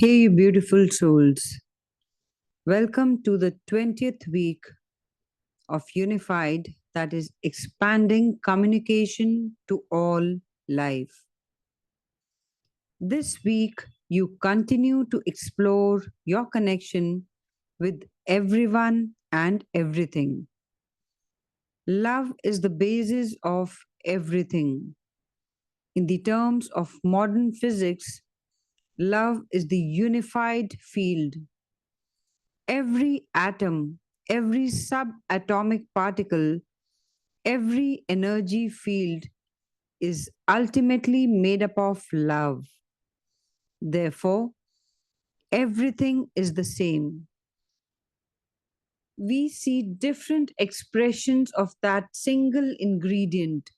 Hey, you beautiful souls. Welcome to the 20th week of Unified, that is expanding communication to all life. This week, you continue to explore your connection with everyone and everything. Love is the basis of everything. In the terms of modern physics, love is the unified field. Every atom, every subatomic particle, every energy field is ultimately made up of love. Therefore, everything is the same. We see different expressions of that single ingredient: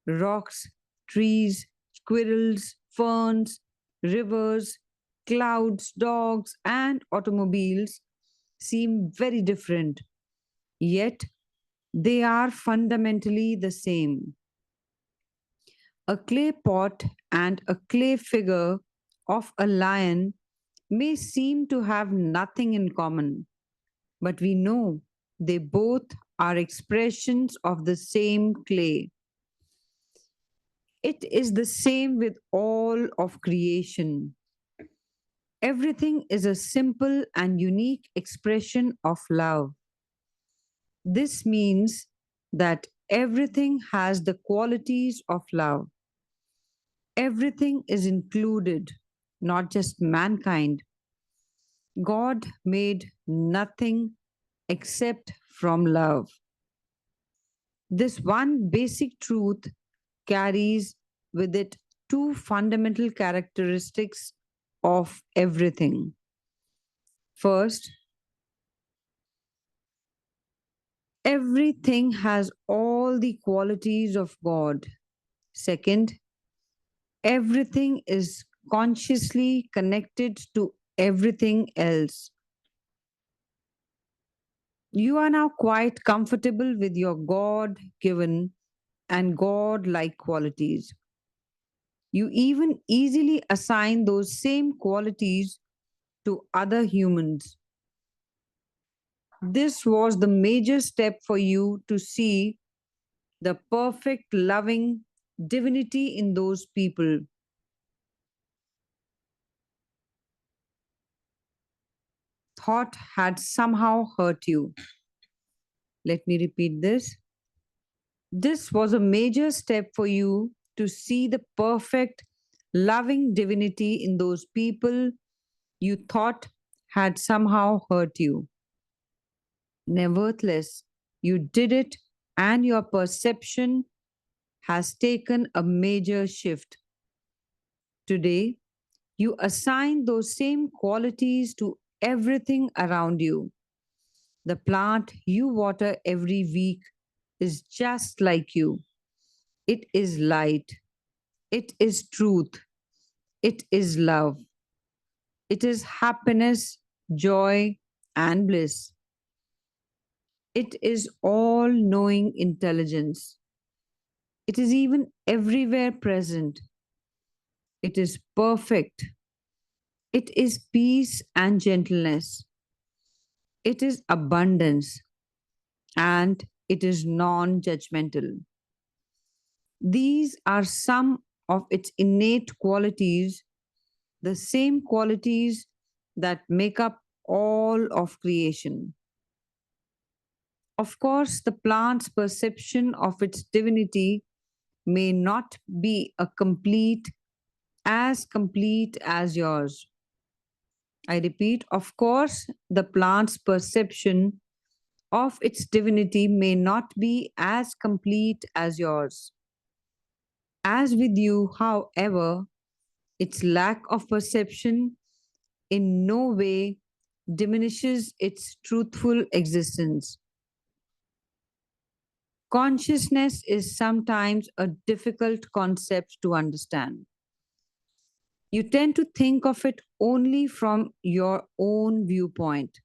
rocks, trees, squirrels, ferns, rivers, clouds, dogs, and automobiles seem very different, yet they are fundamentally the same. A clay pot and a clay figure of a lion may seem to have nothing in common, but we know they both are expressions of the same clay. It is the same with all of creation. Everything is a simple and unique expression of love. This means that everything has the qualities of love. Everything is included, not just mankind. God made nothing except from love. This one basic truth carries with it two fundamental characteristics of everything. First, everything has all the qualities of God. Second, everything is consciously connected to everything else. You are now quite comfortable with your God given and God like qualities. You even easily assign those same qualities to other humans. This was the major step for you to see the perfect, loving divinity in those people. Thought had somehow hurt you. Let me repeat this. This was a major step for you to see the perfect, loving divinity in those people you thought had somehow hurt you. Nevertheless, you did it, and your perception has taken a major shift. Today, you assign those same qualities to everything around you. The plant you water every week is just like you. It is light. It is truth. It is love. It is happiness, joy, and bliss. It is all knowing intelligence. It is even everywhere present. It is perfect. It is peace and gentleness. It is abundance. And it is non judgmental. These are some of its innate qualities, the same qualities that make up all of creation. Of course, the plant's perception of its divinity may not be as complete as yours. I repeat, of course, the plant's perception of its divinity may not be as complete as yours. As with you, however, its lack of perception in no way diminishes its truthful existence. Consciousness is sometimes a difficult concept to understand. You tend to think of it only from your own viewpoint.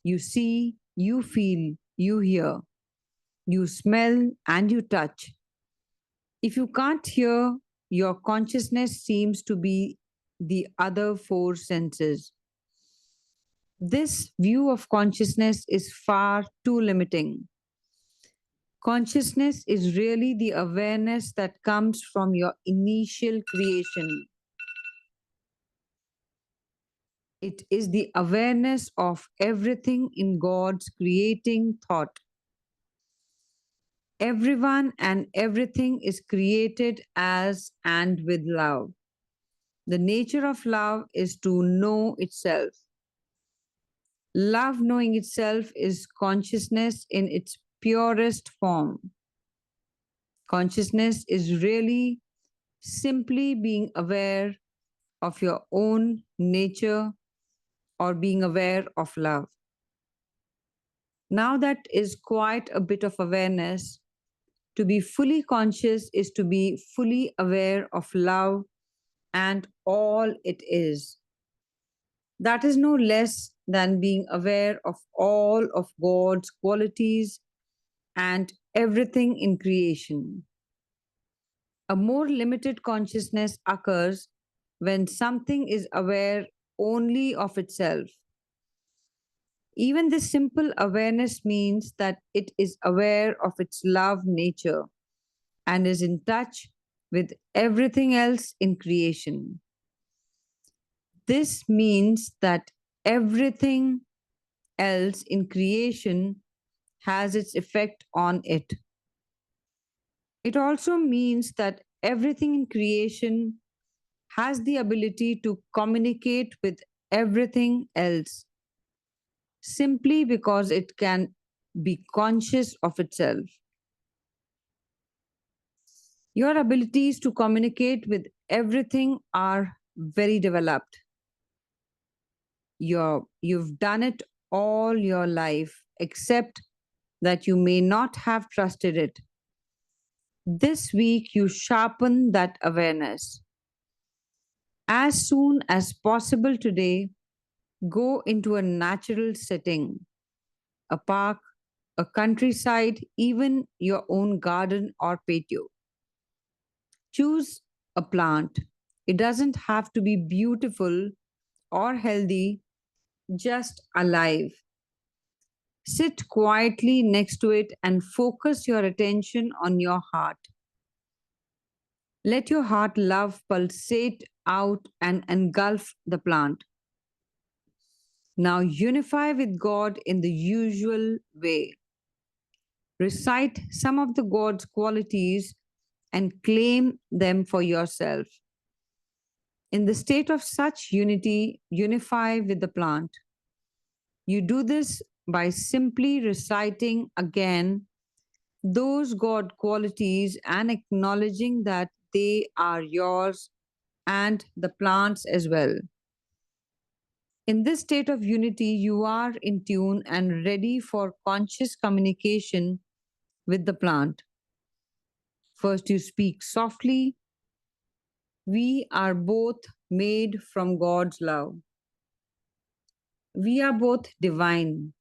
You see, you feel, you hear, you smell, and you touch. If you can't hear, your consciousness seems to be the other four senses. This view of consciousness is far too limiting. Consciousness is really the awareness that comes from your initial creation. It is the awareness of everything in God's creating thought. Everyone and everything is created as and with love. The nature of love is to know itself. Love knowing itself is consciousness in its purest form. Consciousness is really simply being aware of your own nature or being aware of love. Now, that is quite a bit of awareness. To be fully conscious is to be fully aware of love and all it is. That is no less than being aware of all of God's qualities and everything in creation. A more limited consciousness occurs when something is aware only of itself. Even this simple awareness means that it is aware of its love nature and is in touch with everything else in creation. This means that everything else in creation has its effect on it. It also means that everything in creation has the ability to communicate with everything else simply because it can be conscious of itself. Your abilities to communicate with everything are very developed. You've done it all your life, except that you may not have trusted it. This week, you sharpen that awareness. As soon as possible today, go into a natural setting, a park, a countryside, even your own garden or patio. Choose a plant. It doesn't have to be beautiful or healthy, just alive. Sit quietly next to it and focus your attention on your heart. Let your heart love pulsate out and engulf the plant. Now unify with God in the usual way. Recite some of the God's qualities and claim them for yourself. In the state of such unity, unify with the plant. You do this by simply reciting again those God qualities and acknowledging that they are yours and the plants as well. In this state of unity, you are in tune and ready for conscious communication with the plant. First, you speak softly. We are both made from God's love. We are both divine.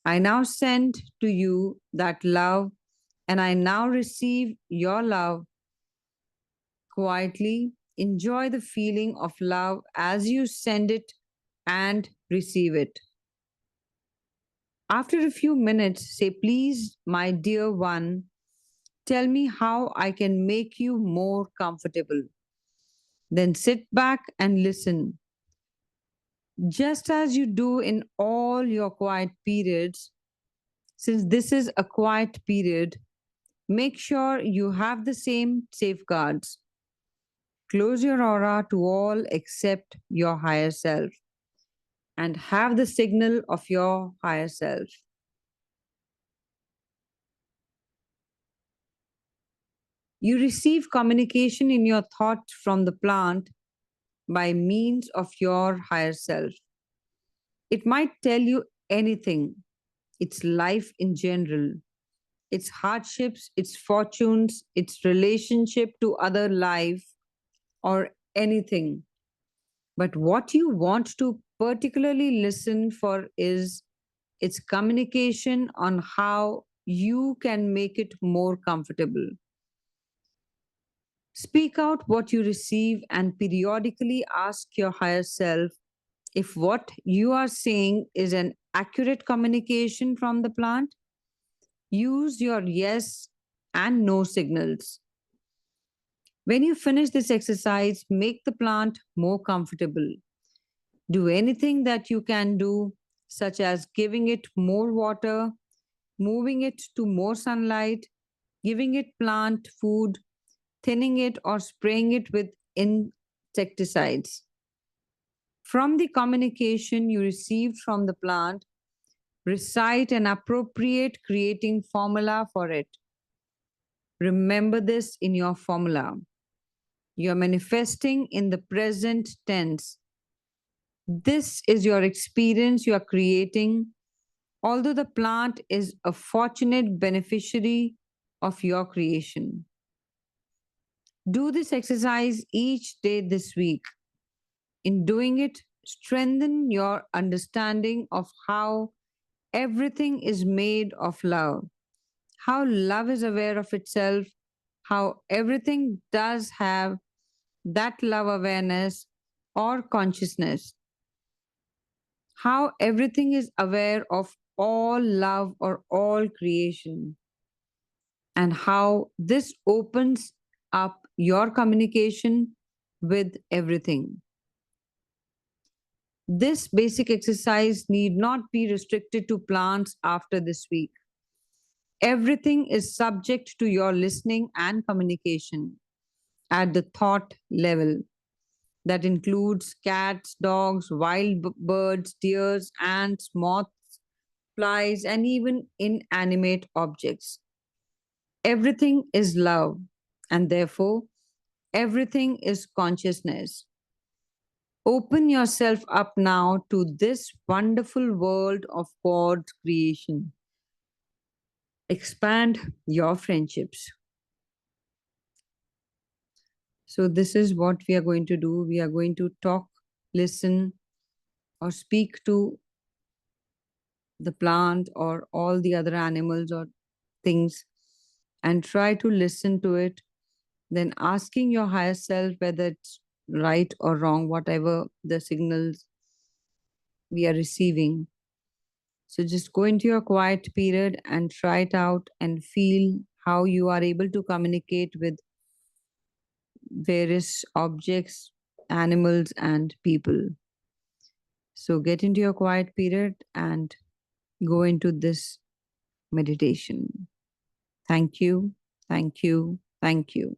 I now send to you that love, and I now receive your love. Quietly enjoy the feeling of love as you send it and receive it. After a few minutes, say, please, my dear one, tell me how I can make you more comfortable. Then sit back and listen. Just as you do in all your quiet periods, since this is a quiet period, make sure you have the same safeguards. Close your aura to all except your higher self and have the signal of your higher self. You receive communication in your thought from the plant by means of your higher self. It might tell you anything, its life in general, its hardships, its fortunes, its relationship to other life, or anything. But what you want to particularly listen for is its communication on how you can make it more comfortable. Speak out what you receive and periodically ask your higher self if what you are saying is an accurate communication from the plant. Use your yes and no signals. When you finish this exercise, make the plant more comfortable. Do anything that you can do, such as giving it more water, moving it to more sunlight, giving it plant food, thinning it, or spraying it with insecticides. From the communication you received from the plant, recite an appropriate creating formula for it. Remember this in your formula. You're manifesting in the present tense. This is your experience you are creating, although the plant is a fortunate beneficiary of your creation. Do this exercise each day this week. In doing it, strengthen your understanding of how everything is made of love, how love is aware of itself, how everything does have that love awareness or consciousness, how everything is aware of all love or all creation, and how this opens up your communication with everything. This basic exercise need not be restricted to plants after this week. Everything is subject to your listening and communication at the thought level. That includes cats, dogs, wild birds, deers, ants, moths, flies, and even inanimate objects. Everything is love, and therefore, everything is consciousness. Open yourself up now to this wonderful world of God's creation. Expand your friendships. So, this is what we are going to do. We are going to talk, listen, or speak to the plant or all the other animals or things and try to listen to it. Then asking your higher self whether it's right or wrong, whatever the signals we are receiving. So just go into your quiet period and try it out and feel how you are able to communicate with various objects, animals, and people. So get into your quiet period and go into this meditation. Thank you, thank you, thank you.